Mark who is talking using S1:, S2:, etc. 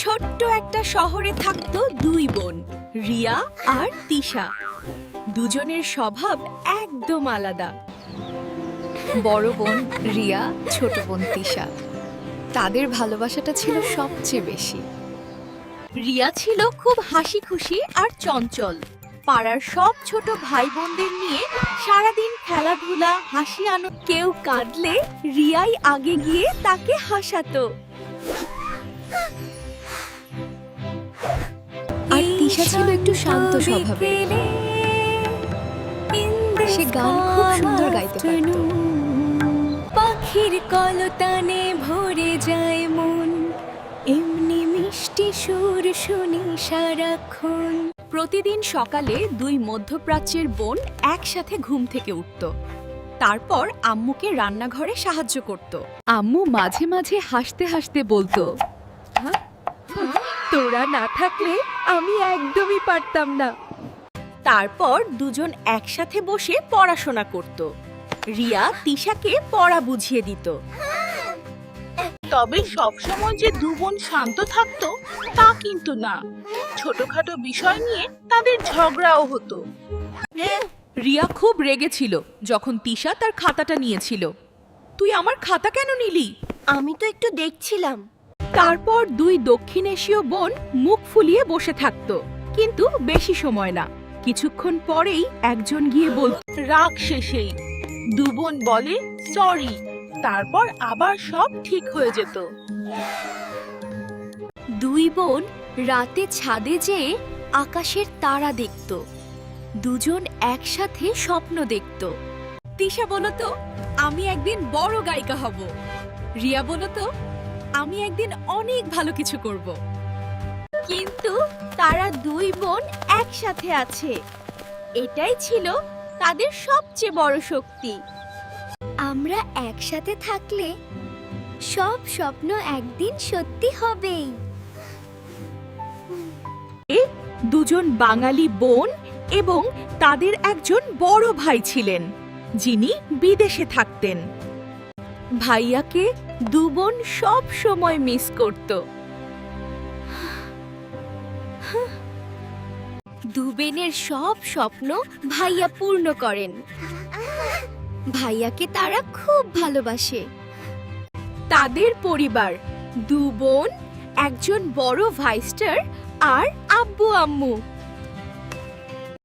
S1: ছোট্ট একটা শহরে থাকতো দুই বোন, রিয়া আর তিশা। দুজনের স্বভাব একদম আলাদা।
S2: বড় বোন রিয়া, ছোট বোন তিশা। তাদের ভালোবাসাটা ছিল সবচেয়ে বেশি।
S1: রিয়া ছিল খুব হাসি খুশি আর চঞ্চল। পাড়ার সব ছোট ভাই বোনদের নিয়ে সারাদিন খেলাধুলা, হাসি আনন্দ। কেউ কাঁদলে রিয়াই আগে গিয়ে তাকে হাসাতো।
S2: আর তিশা ছিল একটু শান্ত স্বভাবের। সে গান খুব সুন্দর গাইতে পারত।
S1: পাখির কলতানে ভরে যায় মন, এমনি মিষ্টি সুর শুনি সারাক্ষণ। প্রতিদিন সকালে দুই মধ্যপ্রাচ্যের বোন একসাথে ঘুম থেকে উঠত। তারপর আম্মুকে রান্নাঘরে সাহায্য করত।
S2: আম্মু মাঝে মাঝে হাসতে হাসতে বলতো,
S1: তোরা না থাকলে আমি একদমই পারতাম না। তারপর দুজন একসাথে বসে পড়াশোনা করত। রিয়া তিশাকে পড়া বুঝিয়ে দিত।
S3: তবে সবসময় যে দু বোন শান্ত থাকতো তা কিন্তু না। ছোটখাটো বিষয় নিয়ে তাদের ঝগড়াও হতো।
S1: রিয়া খুব রেগেছিল যখন তিশা তার খাতাটা নিয়েছিল। তুই আমার খাতা কেন নিলি?
S4: আমি তো একটু দেখছিলাম।
S1: তারপর দুই দক্ষিণ এশীয় বোন মুখ ফুলিয়ে বসে থাকতো, কিন্তু বেশি সময় না। কিছুক্ষণ পরেই একজন গিয়ে বলল,
S3: রাগ শেষেই দু বোন বলে সরি, তারপর আবার সব ঠিক হয়ে যেত।
S1: দুই বোন রাতে ছাদে যেয়ে আকাশের তারা দেখত। দুজন একসাথে স্বপ্ন দেখত। তিশা বলতো, আমি একদিন বড় গায়িকা হব। রিয়া বলতো, আমি একদিন অনেক ভালো কিছু করব। কিন্তু তারা দুই বোন একসাথে আছে, এটাই ছিল তাদের সবচেয়ে বড় শক্তি।
S4: আমরা একসাথে থাকলে সব স্বপ্ন একদিন সত্যি হবেই।
S1: দুজন বাঙালি বোন এবং তাদের একজন বড় ভাই ছিলেন, যিনি বিদেশে থাকতেন। ভাইয়াকে দু বোন সব সময় মিস করত। দুবেনের সব স্বপ্ন ভাইয়া পূর্ণ করেন।
S4: ভাইয়াকে তারা খুব ভালোবাসে।
S1: তাদের পরিবার, দু বোন, একজন বড় ভাইস্টার আর আব্বু আম্মু।